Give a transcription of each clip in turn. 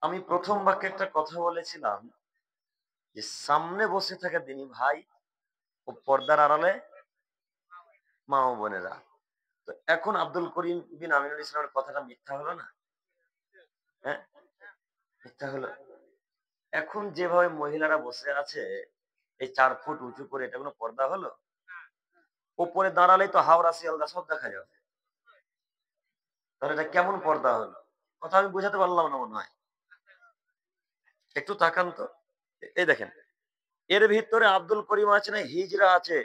আমি প্রথম বাক্যে একটা কথা বলেছিলাম যে সামনে বসে থাকা দিনী ভাই ও পর্দার আড়ালে মা ও বোনেরা। তো এখন আব্দুল করিম বিন আমিনুল ইসলামের কথাটা মিথ্যা হলো না? হ্যাঁ, মিথ্যা হলো। এখন যেভাবে মহিলারা বসে আছে এই 4 ফুট উঁচু করে, এটা কোনো পর্দা হলো? ওপরে দাঁড়ালেই তো হাওড়া শিয়ালদা সব দেখা যাবে, তাহলে এটা কেমন পর্দা হলো? কথা আমি বোঝাতে পারলাম না মনে হয়। একটু তাকান তো, এই দেখেন, এর ভিতরে আব্দুল করিম আছে না হিজরা আছে,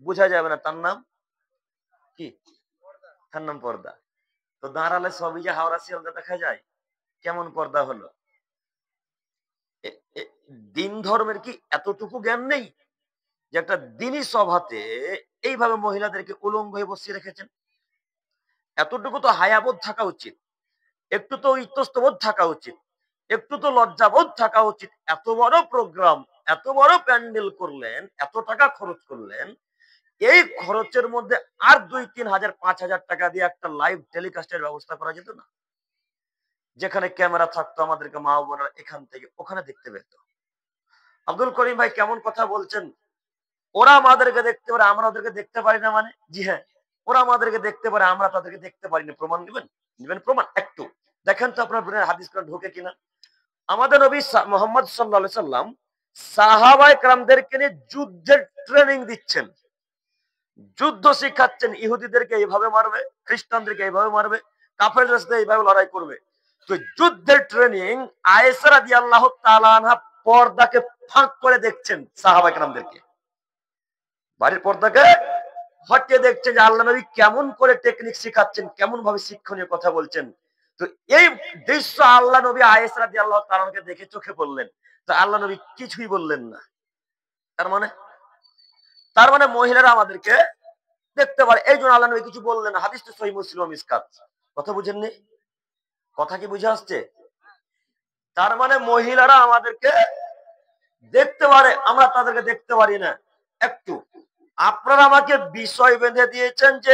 বোঝা যাবে না তার নাম কি? তার নাম পর্দা। তো দাঁড়ালে সবই যে হাওড়া শিয়ালদা দেখা যায়, কেমন পর্দা হলো? এ- এ- দিন ধর্মের কি এতটুকু জ্ঞান নেই যে একটা দিনী সভাতে এইভাবে মহিলাদেরকে উলঙ্গ হয়ে বসিয়ে রেখেছেন? এতটুকু তো হায়াবোধ থাকা উচিত, একটু তো ইতস্তবোধ থাকা উচিত, একটু তো লজ্জাবোধ থাকা উচিত। এত বড় প্রোগ্রাম, এত বড় প্যান্ডেল করলেন, এত টাকা খরচ করলেন, এই খরচের মধ্যে আর 2-3 হাজার 5,000 টাকা দিয়ে একটা লাইভ টেলিকাস্টের ব্যবস্থা করা যেত না? যেখানে ক্যামেরা থাকতো, আমাদেরকে মা ও বোনেরা এখান থেকে ওখানে দেখতে পেত। আব্দুল করিম ভাই কেমন কথা বলছেন? ওরা আমাদেরকে দেখতে পারে, আমরা ওদেরকে দেখতে পারি না মানে? জি হ্যাঁ, ওরা আমাদেরকে দেখতে পারে, আমরা তাদেরকে দেখতে পারি না। প্রমাণ নেবেন? নেবেন প্রমাণ? একটু দেখেন তো আপনার ব্রেনের হাদিস কোরআন ঢোকে কিনা। আমাদের নবী মোহাম্মদ সাল্লাল্লাহু আলাইহি সাল্লাম সাহাবায়ে কেরামদেরকে নিয়ে যুদ্ধের ট্রেনিং দিচ্ছেন, যুদ্ধ শিখাচ্ছেন। ইহুদিদেরকে এইভাবে মারবে, খ্রিস্টানদেরকে এইভাবে মারবে, কাফেরদের সাথে এইভাবে লড়াই করবে। তো যুদ্ধের ট্রেনিং আয়েশা রাদিয়াল্লাহু তাআলা আনহা পর্দাকে ফাঁক করে দেখছেন সাহাবায়ে কেরামদেরকে, বাড়ির পর্দাকে হটিয়ে দেখছেন যে আল্লাহ নবী কেমন করে টেকনিক শিখাচ্ছেন, কেমন ভাবে শিক্ষণীয় কথা বলছেন। তো এই দৃশ্য আল্লাহ নবী আয়েশা রাদিয়াল্লাহু তাআলা আনহাকে দেখে চোখে পড়লেন। তো আল্লাহ নবী কিছুই বললেন না। তার মানে মহিলারা আমাদেরকে দেখতে পারে, এই জন্য আল্লাহ নবী কিছু বললেন না। হাদিস তো সহিহ মুসলিম মিসকাত। কথা বুঝেননি? কথা কি বুঝে আসছে? তার মানে মহিলারা আমাদেরকে দেখতে পারে, আমরা তাদেরকে দেখতে পারি না। একটু আপনারা আমাকে বিষয় বেঁধে দিয়েছেন যে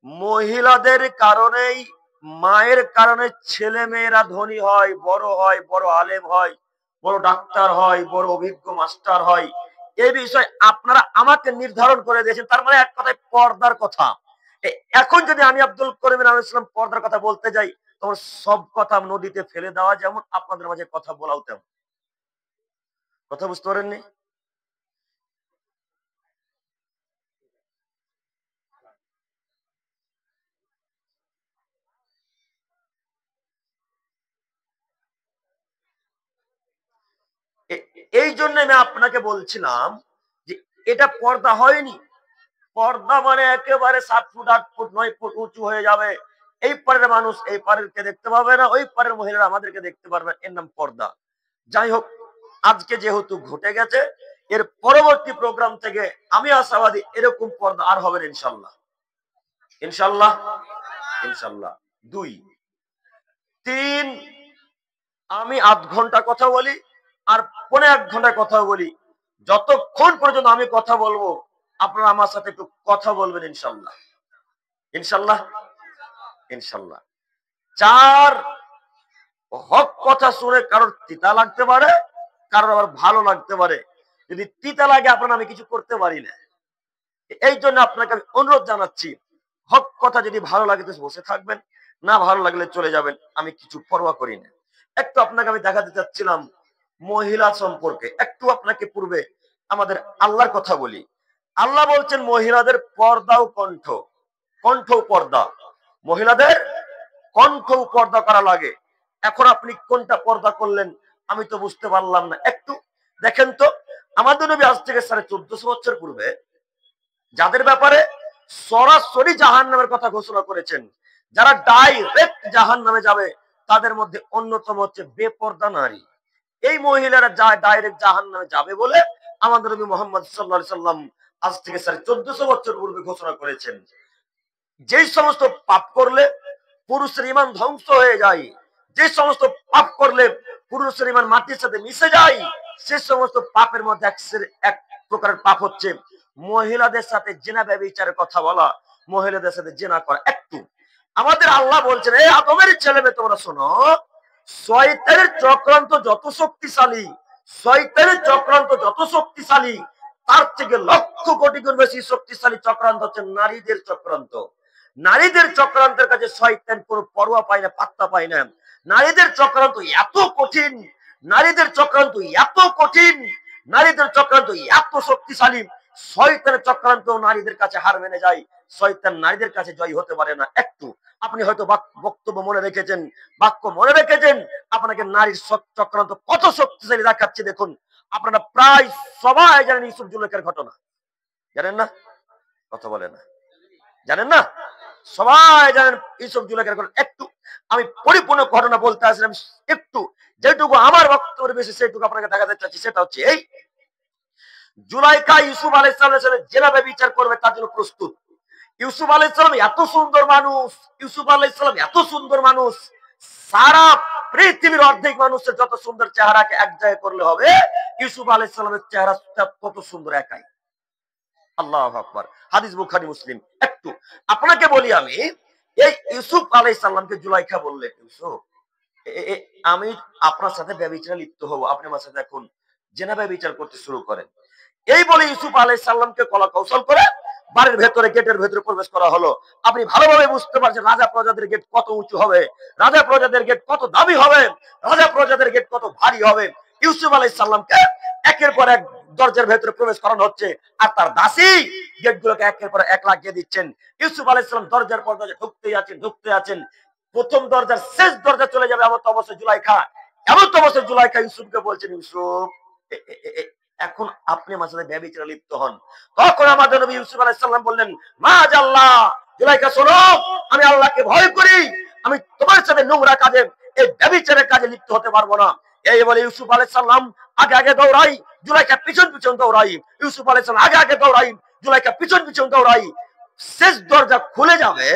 মহিলাদের কারণেই, মায়ের কারণে ছেলে মেয়েরা ধনী হয়, বড় আলেম হয়, বড় ডাক্তার হয়, বড় অভিজ্ঞ মাস্টার হয়। এই বিষয় আপনারা আমাকে নির্ধারণ করে দিয়েছেন। তার মানে এক কথায় পর্দার কথা। এখন যদি আমি আব্দুল করিম আলাইহিস সালাম পর্দার কথা বলতে যাই, তখন সব কথা নদীতে ফেলে দেওয়া যেমন, আপনাদের মাঝে কথা বলাও তেমন। কথা বুঝতে পারেননি? এই জন্য আমি আপনাকে বলছিলাম যে এটা পর্দা হয়নি। পর্দা মানে একেবারে 7 ফুট 8 ফুট 9 ফুট উঁচু হয়ে যাবে, এই পারের মানুষ এই পারের কে দেখতে পাবে না, ওই পারের মহিলারা আমাদেরকে দেখতে পারবে, এর নাম পর্দা। যাই হোক, আজকে যেহেতু ঘটে গেছে, এর পরবর্তী প্রোগ্রাম থেকে আমি আশাবাদী এরকম পর্দা আর হবে না ইনশাল্লাহ। ইনশাল্লাহ, ইনশাল্লাহ। 2 3 আমি আধ ঘন্টা কথা বলি আর 1.5 ঘন্টা কথা বলি, যতক্ষণ পর্যন্ত আমি কথা বলবো আপনারা আমার সাথে একটু কথা বলবেন ইনশাল্লাহ। ইনশাল্লাহ, ইনশাল্লাহ। 4 হক কথা শুনে কারোর তিতা লাগতে পারে, কারোর আবার ভালো লাগতে পারে। যদি তিতা লাগে আপনার আমি কিছু করতে পারি না। এই জন্য আপনাকে আমি অনুরোধ জানাচ্ছি, হক কথা যদি ভালো লাগে তো বসে থাকবেন, না ভালো লাগলে চলে যাবেন, আমি কিছু পরোয়া করি না। একটু আপনাকে আমি দেখাতে চাচ্ছিলাম মহিলা সম্পর্কে। একটু আপনাকে পূর্বে আমাদের আল্লাহর কথা বলি। আল্লাহ বলছেন মহিলাদের পর্দা ও কণ্ঠ, কণ্ঠ পর্দা, মহিলাদের কণ্ঠ পর্দা করা লাগে। এখন আপনি কোনটা পর্দা করলেন আমি তো বুঝতে পারলাম না। একটু দেখেন তো, আমাদের নবী আজ থেকে 1450 বছর পূর্বে যাদের ব্যাপারে সরাসরি জাহান্নামের কথা ঘোষণা করেছেন, যারা ডাইরেক্ট জাহান্নামে যাবে, তাদের মধ্যে অন্যতম হচ্ছে বেপর্দা নারী। এই মহিলারা যা ডাইরেক্ট জাহান্নামে যাবে বলে আমাদের নবী মুহাম্মদ সাল্লাল্লাহু আলাইহি সাল্লাম আজ থেকে 1450 বছর পূর্বে ঘোষণা করেছেন। যেই সমস্ত পাপ করলে পুরুষের ঈমান ধ্বংস হয়ে যায়, যে সমস্ত পাপ করলে পুরুষের ঈমান মাটির সাথে মিশে যায়, সে সমস্ত পাপের মধ্যে এক প্রকারের পাপ হচ্ছে মহিলাদের সাথে জিনা ব্যভিচারের কথা বলা, মহিলাদের সাথে জিনা করা। একটু আমাদের আল্লাহ বলছেন, এই আদমের ছেলে মেয়ে তোমরা শোনো, শয়তানের চক্রান্ত যত শক্তিশালী, শয়তানের চক্রান্ত যত শক্তিশালী, তার থেকে লক্ষ কোটি গুণ বেশি শক্তিশালী চক্রান্ত হচ্ছে নারীদের চক্রান্ত। নারীদের চক্রান্তের কাছে শয়তান কোনো পরোয়া পায় না, পাত্তা পায় না। নারীদের চক্রান্ত এত কঠিন, নারীদের চক্রান্ত এত কঠিন, নারীদের চক্রান্ত এত শক্তিশালী, শয়তানের চক্রান্ত নারীদের কাছে হার মেনে যায়, শয়তান নারীদের কাছে জয় হতে পারে না। একটু আপনি হয়তো বক্তব্য মনে রেখেছেন, বাক্য মনে রেখেছেন, আপনাকে নারীর চক্রান্ত কত শক্তিশালী দেখাচ্ছে দেখুন। আপনারা প্রায় সবাই জানেন ইউসুফ জুলেখার ঘটনা, জানেন না? কথা বলে না, জানেন না? সবাই জানেন ইউসুফ জুলেখার ঘটনা। একটু আমি পরিপূর্ণ ঘটনা বলতে আসলাম, একটু যেটুকু আমার বক্তব্যের বেশি সেইটুকু আপনাকে দেখাতে চাচ্ছি। সেটা হচ্ছে এই, জুলাইখা ইউসুফ আলাইহিস সালামের সাথে যেভাবে বিচার করবে তার জন্য প্রস্তুত। ইউসুফ আলাইহিস সালাম এত সুন্দর মানুষ, ইউসুফ আলাইহিস সালাম এত সুন্দর মানুষ, সারা পৃথিবীর অর্ধেক মানুষের যত সুন্দর চেহারাকে এক জায়গায় করলে হবে, ইউসুফ আলাইহিস সালামের চেহারা কত সুন্দর একাই। আল্লাহু আকবার। হাদিস বুখারী মুসলিম। একটু আপনাকে বলি আমি, এই ইউসুফ আলাইহিস সালামকে জুলাইখা বললেন, ইউসুফ আমি আপনার সাথে ব্যভিচারে লিপ্ত হব, আপনি আমার সাথে এখন জেনা ব্যভিচার করতে শুরু করেন। এই বলে ইউসুফ আলাইহিস সালামকে কলা কৌশল করে বাড়ির ভেতরে, গেটের ভেতরে প্রবেশ করা হলো। আপনি ভালোভাবে বুঝতে পারছেন রাজা প্রজাদের গেট কত উঁচু হবে, রাজা প্রজাদের গেট কত দামি হবে, রাজা প্রজাদের গেট কত ভারী হবে। ইউসুফ আলাইহিস সালামকে একের পর এক দরজার ভেতরে প্রবেশ করানো হচ্ছে, আর তার দাসী গেটগুলোকে একের পর এক লাগিয়ে দিচ্ছেন। ইউসুফ আলাইহিস সালাম দরজার পর দরজা ঢুকতেই আছেন, ঢুকতে আছেন, প্রথম দরজার শেষ দরজা চলে যাবে এমন তো অবস্থা জুলাইখা, এমন তো অবস্থা জুলাইখা ইউসুফকে বলছেন, ইউসুফ এখন আপনি আমার সাথে ব্যভিচারে লিপ্ত হন। তখন আমাদের নবী ইউসুফ আলাইহিস সালাম বললেন, মাআল্লাহ, জুলাইখা শোনো, আমি আল্লাহকে ভয় করি, আমি তোমার সাথে নোংরা কাজে, এই ব্যভিচারের কাজে লিপ্ত হতে পারবো না। এই বলে ইউসুফ আলাইহিস সালাম আগে আগে দৌড়াই, জুলাইখা পিছন পিছন দৌড়াই। ইউসুফ আলাইহিস সালাম আগে আগে দৌড়াই, জুলাইখা পিছন পিছন দৌড়াই। শেষ দরজা খুলে যাবে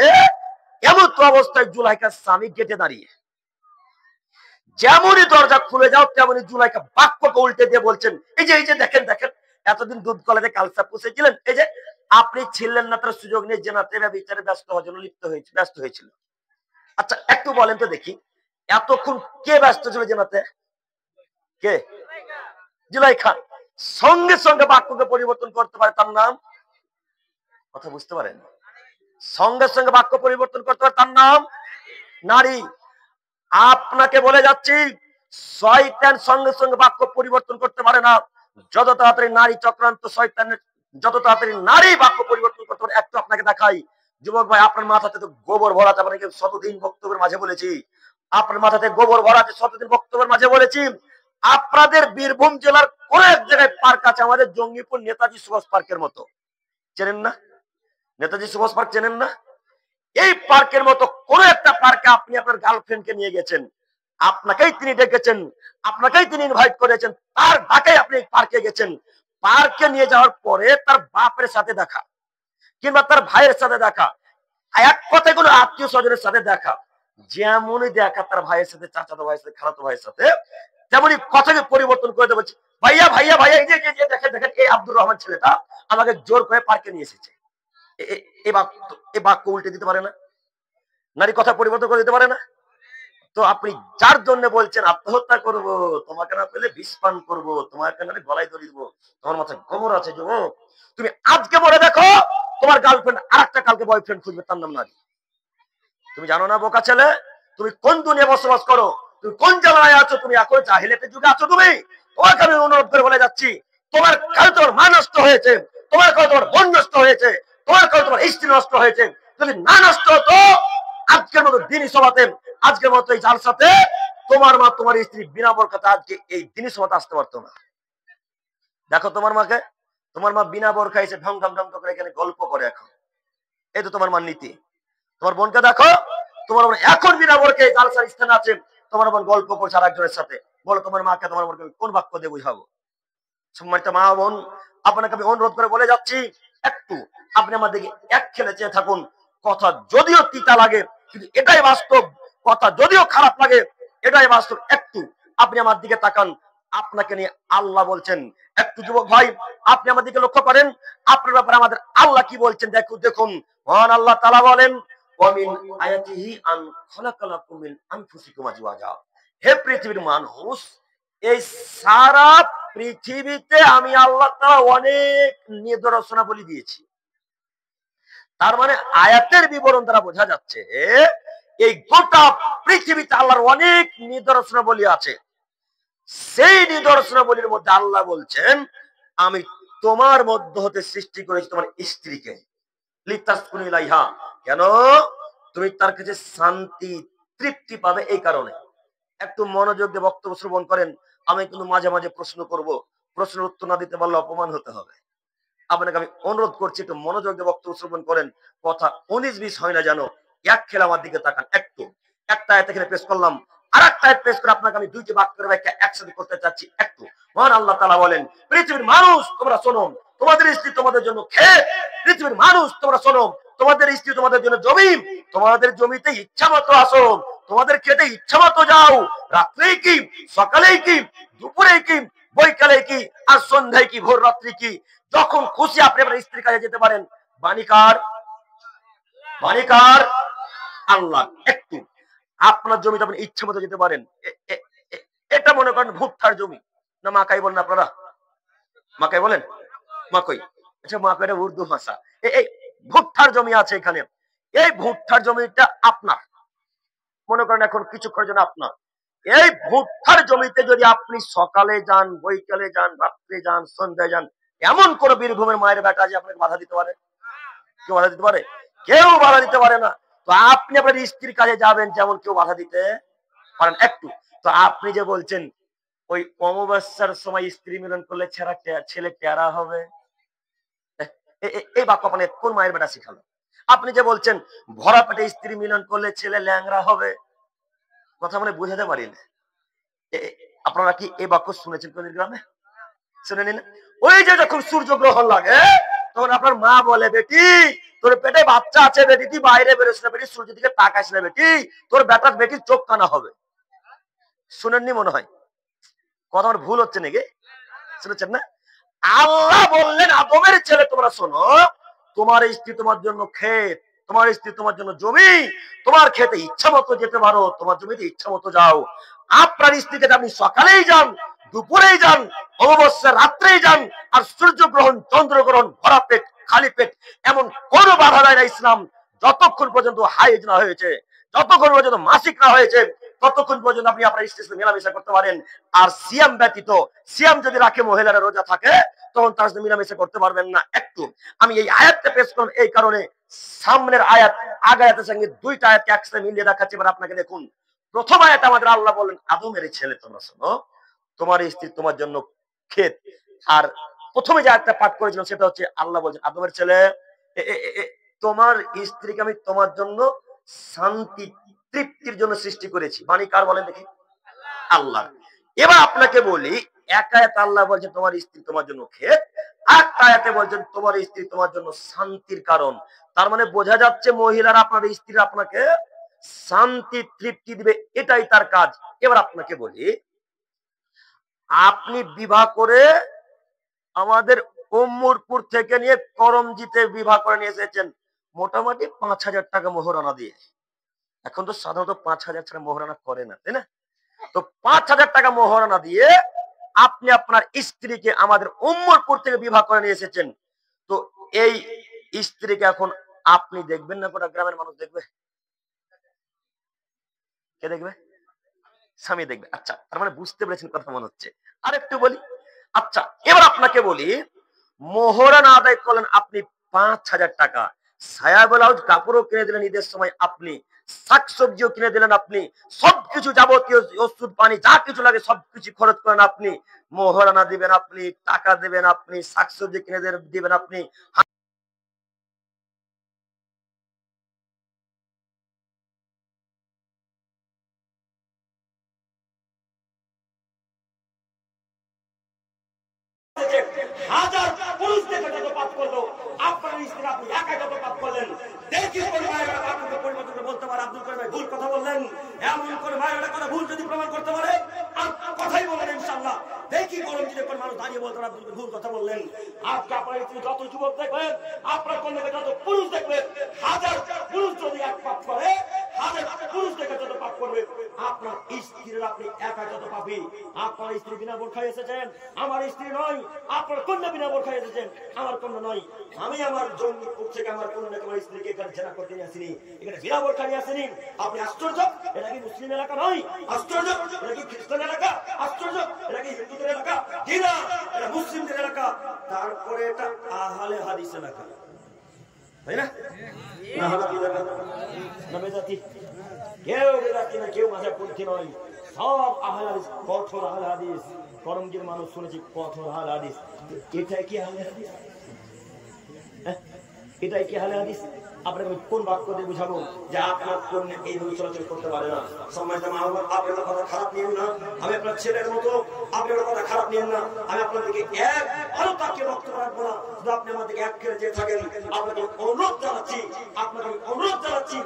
এমন তো অবস্থায় জুলাইখার স্বামী গেটে দাঁড়িয়ে। যেমনই দরজা খুলে যাও তেমনি জুলাইখা বাক্যকে উল্টে দিয়ে বলছেন, এই যে দেখেন দেখেন, এতদিন দুধ কলাতে কালসা পুষেছিলেন, এই যে আপনি ছিলেন না, তার সুযোগ নেই জেনাতে বিচারে ব্যস্ত হওয়ার জন্য ব্যস্ত হয়েছিল। আচ্ছা একটু বলেন তো দেখি, এতক্ষণ কে ব্যস্ত ছিল জেনাতে? কে? জুলাইখা। সঙ্গে সঙ্গে বাক্যকে পরিবর্তন করতে পারে, তার নাম, কথা বুঝতে পারেন, সঙ্গে সঙ্গে বাক্য পরিবর্তন করতে পারে, তার নাম নারী। আপনাকে বলে যাচ্ছি, শয়তান সঙ্গে সঙ্গে বাক্য পরিবর্তন করতে পারে না। যত তাড়াতাড়ি নারী চক্রান্ত শয়তানের, যত তাড়াতাড়ি নারী বাক্য পরিবর্তন করতে পারে। একটু আপনাকে দেখাই, যুবক ভাই, আপনার মাথাতে তো গোবর ভরা আছে, আপনাকে শতদিন বক্তব্যের মাঝে বলেছি, আপনার মাথাতে গোবর ভরা আছে, শতদিন বক্তব্যের মাঝে বলেছি। আপনাদের বীরভূম জেলার কোন এক জায়গায় পার্ক আছে, আমাদের জঙ্গিপুর নেতাজি সুভাষ পার্কের মতো, চেনেন না? নেতাজি সুভাষ পার্ক চেনেন না? এই পার্কের মতো কোন একটা পার্কে আপনি আপনার গার্লফ্রেন্ডকে নিয়ে গেছেন, আপনাকেই তিনি ডেকেছেন, আপনাকেই তিনি ইনভাইট করেছেন, তার ডাকে আপনি পার্কে গেছেন। পার্কে নিয়ে যাওয়ার পরে তার বাপের সাথে দেখা, কিংবা তার ভাইয়ের সাথে দেখা, এক কথায় কোনো আত্মীয় স্বজনের সাথে দেখা, যেমনই দেখা তার ভাইয়ের সাথে, চাচাতো ভাইয়ের সাথে, খালাতো ভাইয়ের সাথে, তেমনি কথাকে পরিবর্তন করে দেবো, ভাইয়া ভাইয়া ভাইয়া, এই যে দেখেন দেখেন, এই আব্দুর রহমান ছেলেটা আমাকে জোর করে পার্কে নিয়ে এসেছে। এই বাক্য উল্টে দিতে পারে না? নারী কথা পরিবর্তন করে দিতে পারে না? তো আপনি যার জন্য বলছেন আত্মহত্যা করব, তোমাকে না পেলে বিষ পান করবো, তোমাকে না গলায় ধরে দিব, তোমার মাথায় গোবর আছে যুবক, তুমি আজকে মনে দেখো তোমার গার্লফ্রেন্ড আর একটা কালকে বয়ফ্রেন্ড খুঁজবে, তার নাম নারী। তুমি জানো না বোকা ছেলে, তুমি কোন দুনিয়া বসবাস করো, তুমি কোন জায়গায় আছো, তুমি এখন জাহিলিয়াতের যুগে আছো। তুমি, তোমাকে আমি অনুরোধ করে বলে যাচ্ছি, তোমার কাল তোমার মা নষ্ট হয়েছে, তোমার কাল তোমার বোন নষ্ট হয়েছে, তোমার কাল তোমার স্ত্রী নষ্ট হয়েছে। যদি না নষ্ট হতো আজকের মতো দিনই সভাতে, আজকের মতো এই জালসাতে তোমার মা তোমার স্ত্রী বিনা বরকাতে আজকে এই দিনই সভাতে আসতে পারতো না। দেখো তোমার মাকে, তোমার মা বিনা বরখা এসে ঢং ঢং ঢং করে এখানে গল্প করে, এখন এই তো তোমার মার নীতি। তোমার বোনকে দেখো, তোমার বোন এখন বিনা বরখে জালসার স্থানে আছে, তোমার বোন গল্প করছে আর একজনের সাথে। বলো তোমার মাকে, তোমার বোনকে কোন বাক্য দিয়ে বুঝাবো? সম্মানিত মা বোন, আপনাকে আমি অনুরোধ করে বলে যাচ্ছি, একটু আপনি আমার দিকে এক খেলে চেয়ে থাকুন। কথা যদিও তিতা লাগে, কিন্তু এটাই বাস্তব। কথা যদিও খারাপ লাগে, এটাই বাস্তব। একটু আপনি আমার দিকে তাকান, আপনাকে নিয়ে আল্লাহ বলছেন। একটু যুবক ভাই, আপনি আমার দিকে লক্ষ্য করেন, আপনার ব্যাপারে আমাদের আল্লাহ কি বলছেন দেখুন। মহান আল্লাহ তাআলা বলেন, ওয়া মিন আয়াতিহি আন খালাকালাকুম মিন আনফুসিকুম আজওয়াজা। হে পৃথিবীর মানুষ, এই সারা পৃথিবীতে আমি আল্লাহ তাআলা অনেক নিদর্শনাবলী দিয়েছি। তার মানে আয়াতের বিবরণ দ্বারা বোঝা যাচ্ছে এই গোটা পৃথিবীতে আল্লাহর অনেক নিদর্শনাবলী আছে। সেই নিদর্শনাবলীর মধ্যে আল্লাহ বলছেন, আমি তোমার মধ্য হতে সৃষ্টি করেছি তোমার স্ত্রীকে, লিতাসকুনু ইলাইহা, কেন? তুমি তার কাছে শান্তি তৃপ্তি পাবে, এই কারণে। একটু মনোযোগ দিয়ে বক্তব্য শ্রবণ করেন। আমি কিন্তু মাঝে মাঝে প্রশ্ন করব, প্রশ্নের উত্তর না দিতে পারলে অপমান হতে হবে। আপনাকে আমি অনুরোধ করছি একটু মনোযোগ দিয়ে বক্তব্য শ্রবণ করেন, কথা 19-20 হয় না যেন। এক খেলে আমার দিকে তাকান। একটা আয়াত এখানে পেশ করলাম, আর একটা আয়াত পেশ করে আপনাকে আমি দুইটি বাক্যের ব্যাখ্যা একসাথে করতে চাচ্ছি। একটু মহান আল্লাহ তাআলা বলেন, পৃথিবীর মানুষ তোমরা শোনো, তোমাদের স্ত্রী তোমাদের জন্য ক্ষেত। পৃথিবীর মানুষ তোমরা শোনো, তোমাদের স্ত্রী তোমাদের জন্য জমি। তোমাদের জমিতে ইচ্ছা মতো আসো, তোমাদের খেতে ইচ্ছা মতো যাও। রাত্রেই কি, সকালেই কি, দুপুরেই কি, বৈকালে কি, আর সন্ধ্যায় কি, ভোর রাত্রি কি, যখন খুশি আপনি আপনার স্ত্রীর কাছে যেতে পারেন। বাণীকার আল্লাহ। একটু আপনার জমিতে আপনি ইচ্ছা মতো যেতে পারেন। এটা মনে করেন ভুট্টার জমি না মাকাই বলেন আপনারা? মাকাই বলেন? মাকই। আচ্ছা, মাকাইটা উর্দু ভাষা। এই ভুট্টার জমি আছে এখানে। এই ভুট্টার জমিটা আপনার, মনে করেন এখন কিছুক্ষণের জন্য আপনার। এই ভুট্টার জমিতে যদি আপনি সকালে যান, বৈকালে যান, রাত্রে যান, সন্ধ্যায় যান, এমন কোন বীরভূমের মায়ের বেটা যে আপনাকে বাধা দিতে পারে? কেউ বাধা দিতে পারে? কেউ বাধা দিতে পারে না। তো আপনি আপনার স্ত্রীর কাছে যাবেন, যেমন কেউ বাধা দিতে পারেন? একটু তো আপনি যে বলছেন ওই অমাবস্যার সময় স্ত্রী মিলন করলে ছেলে টেরা হবে, এই বাক্য আপনাকে কোন মায়ের বেটা শিখালো? আপনি যে বলছেন ভরা পেটে স্ত্রী মিলন করলে ছেলে ল্যাংড়া হবে, কথা মানে বুঝাতে পারি না। আপনারা কি এই বাক্য শুনেছেন কোন গ্রামে? শুনেনি না? ওই যে যখন সূর্যগ্রহণ লাগে তখন আপনার মা বলে, বেটি তোর পেটে বাচ্চা আছে বেটি, তুই বাইরে বেরোস না বেটি, সূর্যের দিকে তাকাইস না বেটি, তোর বেটার বেটির চোখ কানা হবে। শুনেননি মনে হয়? কথা আমার ভুল হচ্ছে নাকি? শুনেছেন না? আল্লাহ বললেন, আদমের ছেলে তোমরা শোনো, তোমার স্ত্রী তোমার জন্য ক্ষেত, তোমার স্ত্রী তোমার জন্য জমি। তোমার খেতে ইচ্ছা মতো যেতে পারো, তোমার জমিতে ইচ্ছা মতো যাও। আপনার স্ত্রীকে আপনি সকালেই যান, দুপুরেই যান, অমাবস্যা রাত্রেই যান, আর সূর্যগ্রহণ, চন্দ্রগ্রহণ, ভরা পেট, খালি পেট, এমন কোন বাধা দেয় না ইসলাম। যতক্ষণ পর্যন্ত হাইজ না হয়েছে, যতক্ষণ পর্যন্ত মাসিক না হয়েছে, ততক্ষণ পর্যন্ত আপনি আপনার স্ত্রীর সাথে মেলামেশা করতে পারেন। আর সিয়াম ব্যতীত, সিয়াম যদি রাখে, মহিলারা রোজা থাকে, তখন তার সাথে মেলামেশা করতে পারবেন না। একটু আমি এই আয়াতটা পেশ করলাম এই কারণে, সামনের আয়াত আগের আয়াতের সঙ্গে দুইটা আয়াতকে একসাথে মিলিয়ে দেখাচ্ছি। এবার আপনাকে দেখুন, প্রথম আয়াত আমাদের আল্লাহ বলেন, আদমের ছেলে তোমরা শোনো, তোমার স্ত্রী তোমার জন্য ক্ষেত। আর প্রথমে যে আয়াতটা পাঠ করেছিলাম সেটা হচ্ছে আল্লাহ বলছেন, আদমের ছেলে তোমার স্ত্রীকে আমি তোমার জন্য শান্তি তৃপ্তির জন্য সৃষ্টি করেছি। বাণী কার বলেন দেখি? আল্লাহ। এবার আপনাকে বলি, এক আয়াতে আল্লাহ বলছেন তোমার স্ত্রী তোমার জন্য ক্ষেত, আর আয়াতে বলছেন তোমার স্ত্রী তোমার জন্য শান্তির কারণ। তার মানে বোঝা যাচ্ছে মহিলারা, আপনার স্ত্রী আপনাকে শান্তি তৃপ্তি দিবে, এটাই তার কাজ। এবার আপনাকে বলি, আপনি বিবাহ করে আমাদের উম্মুরপুর থেকে নিয়ে করমজিতে বিবাহ করে নিয়ে এসেছেন মোটামুটি 5,000 টাকা মোহরানা দিয়ে। এখন তো সাধারণত 5,000 ছাড়া মোহরানা করে না, তাই না? তো 5,000 টাকা মোহরানা দিয়ে আপনি আপনার স্ত্রীকে আমাদের উম্মুরপুর থেকে বিবাহ করে নিয়ে এসেছেন। তো এই স্ত্রীকে এখন আপনি দেখবেন না, গোটা গ্রামের মানুষ দেখবে? কে দেখবে? স্বামী দেখবে। আচ্ছা, তার মানে বুঝতে পেরেছেন কথা মনে হচ্ছে। আর একটু বলি, আচ্ছা এবার আপনাকে বলি, মোহরানা আদায় করলেন আপনি 5,000 টাকা, সায়া ব্লাউজ কাপড়ও কিনে দিলেন ঈদের সময় আপনি, শাকসবজিও কিনে দিলেন আপনি, সবকিছু যাবতীয় ওষুধ পানি যা কিছু লাগে সবকিছু খরচ করেন আপনি, মোহরানা দিবেন আপনি, টাকা দেবেন আপনি, শাকসবজি কিনে দিবেন আপনি, হাজার পুরুষ দেখে যত পাপ করলো আপনার স্ত্রী আপনি একাই যত পাপ করলেন। দেখি কোন মায়েরা আপনাকে পরিবর্তন করে বলতে পারে আব্দুল করিম ভাই ভুল কথা বললেন, এমন করে মায়েরা কথা ভুল যদি প্রমাণ করতে পারে আর কথাই বলেন ইনশাআল্লাহ। দেখি গরম দিনে কোন মানুষ দাঁড়িয়ে বলতে আব্দুল ভুল কথা বললেন। আপনি আপনার স্ত্রী যত যুবক দেখবেন, আপনার কন্যাকে যত পুরুষ দেখবেন, হাজার পুরুষ যদি এক পাপ করে, আপনার পুরুষদেরকে যত পাপ করবেন, আপনার স্ত্রীর আপনি একা যত পাপি। আপনার স্ত্রী বিনা বোরখায় এসেছেন, আমার স্ত্রী নয়। আপনার কন্যা বিনা বোরখায় এসেছেন, আমার কন্যা নয়। আমি আমার জঙ্গিপুর থেকে আমার কন্যাকে আমার স্ত্রীকে এখানে জেনা করতে নিয়ে আসিনি, এখানে বিনা বোরখা নিয়ে আসিনি। আপনি আশ্চর্য, এটা কি মুসলিম এলাকা নয়? আশ্চর্য, এটা কি খ্রিস্টান এলাকা? আশ্চর্য, এটা কি হিন্দুদের এলাকা? জি না, এটা মুসলিমদের এলাকা। তারপরে এটা আহলে হাদিস এলাকা, তাই না? না হানাফি এলাকা, না বেদাতি। কেউ বেদাতি না, কেউ মাঝাপন্থী নয়, সব আহলে হাদিস, কঠোর আহলে হাদিস। করমগীর মানুষ শুনেছি কঠোর আহলে হাদিস। এটাই কি আহলে হাদিস? এটাই কি আহলে হাদিস? আপনাকে কোন বাক্য দিয়ে বুঝাবো যে আপনার কন্যা এইভাবে চলাচল করতে পারে না? সম্মানিত মা, আপনার কথা খারাপ নিয়েন না। আমি আপনার ছেলের মতো, আপনার কথা খারাপ নিয়েন না। আমি আপনাদেরকে এক ভালো তাকে বক্তব্য রাখবো না। শুধু আপনি আমাদেরকে এক করে চেয়ে থাকেন। আপনাকে অনুরোধ জানাচ্ছি, আপনাকে অনুরোধ জানাচ্ছি,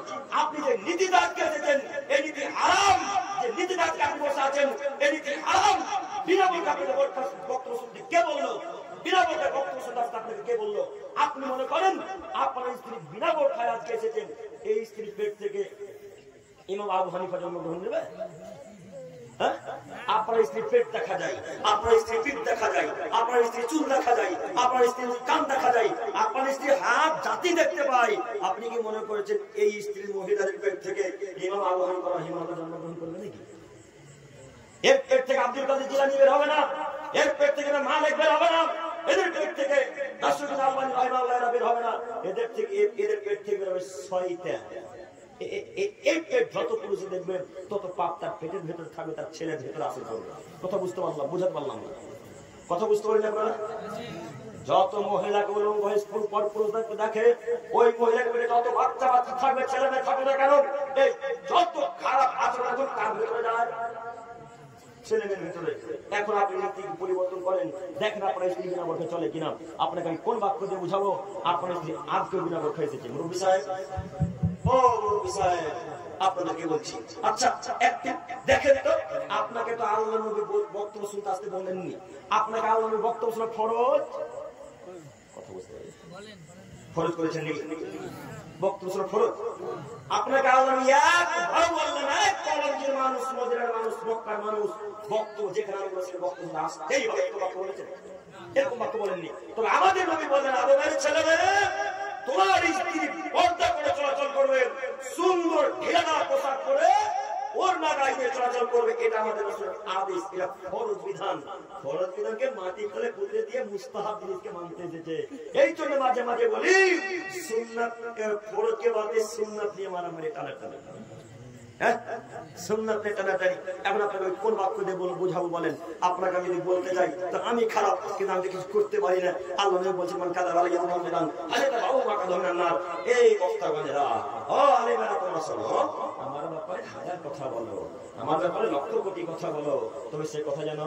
আপনি যে নীতিটা আজকে এসেছেন, এই নীতি হারাম। যে নীতিটা আজকে আপনি বসে আছেন, এই নীতি হারাম। বিনা বলতে আপনাকে বক্তব্য শুনতে কে বললো? বিনা বোরখায় বক্তব্য শুনতে আপনাকে কে বললো? আপনি মনে করেন আপনার স্ত্রী বিনা বোরখায় আজকে এসেছেন, এই স্ত্রীর পেট থেকে ইমাম আবু হানিফা জন্মগ্রহণ নেবে? হ্যাঁ, আপনার স্ত্রীর পেট দেখা যায়, আপনার স্ত্রীর পিঠ দেখা যায়, আপনার স্ত্রীর চুল দেখা যায়, আপনার স্ত্রীর কান দেখা যায়, আপনার স্ত্রীর হাত জাতি দেখতে পাই। আপনি কি মনে করেছেন এই স্ত্রীর মহিলাদের পেট থেকে ইমাম আবু হানিফা রাহিমাহুল্লাহ জন্মগ্রহণ করবে নাকি? এর পেট থেকে আব্দুল কাদের জিলানী বের হবে না, এর পেট থেকে মালিক বের হবে না, এদের পেট থেকে নাসিরুদ্দিন আলবানী রাহিমাহুল্লাহ বের হবে না, এদের পেট থেকে বের হবে শয়তান। এই পেট যত পুরুষ দেখবেন তত পাপ তার পেটের ভেতরে থাকবে, তার ছেলের ভেতরে আসে থাকবে। কথা বুঝতে পারলাম? বুঝাতে পারলাম না? কথা বুঝতে পারি না? যত মহিলাকে উলঙ্গ হয়ে স্কুল পর পুরুষদেরকে দেখে, ওই মহিলাকে পেটে যত বাচ্চা বাচ্চা থাকবে, ছেলে মেয়ে থাকবে না কেন, এই যত খারাপ আচরণ এখন তার ভেতরে যায়, ছেলে মেয়ের ভেতরে। এখন আপনি নীতি পরিবর্তন করেন, দেখেন আপনার স্ত্রী বিনা বোরখায় চলে কিনা। আপনাকে আমি কোন বাক্য দিয়ে বুঝাবো আপনার স্ত্রী আজকে বিনা বোরখায় এসেছে? মুরব্বী সাহেব, ও মুরব্বী সাহেব, আপনাদেরকে বলছি, আচ্ছা একটা দেখেন তো, আপনাকে তো আল্লাহর নবী বক্তব্য শুনতে আসতে বলেননি, আপনাকে আল্লাহর নবী বক্তব্য শোনা ফরজ। কথা বুঝতে পারেন? ফরজ করেছেন নাকি? বক্তব্য শোনা ফরজ। আপনাকে আল্লাহ একবার বললেন, কলঙ্কের মানুষ, মদিনার মানুষ, মক্কার মানুষ, বক্তব্য যেখানে আমি বলেছি বক্তব্য আসতেই হবে, এরকম বাক্য বলেছেন? এরকম বাক্য বলেননি। তবে আমাদের নবী বললেন, আদমের ছেলে মেয়ে, তোমার স্ত্রী পর্দা করে চলাচল করবে, সুন্দর ঢেলা পোশাক করে ওর না গাইতে চলাচল করবে। এটা আমাদের আদেশ, এটা ফরজ বিধান। ফরজ বিধানকে মাটি ফেলে পুঁতে দিয়ে মুস্তাহাব জিনিসকে মানতে এসেছে। এই জন্য মাঝে মাঝে বলি, সুন্নাত ফরজকে বাদে সুন্নাত নিয়ে মারামারি, টানাটানি। হ্যাঁ, সুন্নাত নিয়ে টানাটানি। এখন আপনাকে কোন বাক্য দিয়ে বুঝাবো বলেন? আপনাকে আমি যদি বলতে যাই তো আমি খারাপ, কিন্তু আমি কিছু করতে পারি না। আল্লাহ নবী বলছেন, মান কাদা আলাইহি মুতাআম্মিদান ফালাকা বাউ মা কাদামিনান নার। এই বক্তাগণেরা, ও আলেমেরা, তোমরা শোনো, আমার ব্যাপারে হাজার কথা বলো, আমার ব্যাপারে লক্ষ কোটি কথা বলো, তবে সে কথা যেন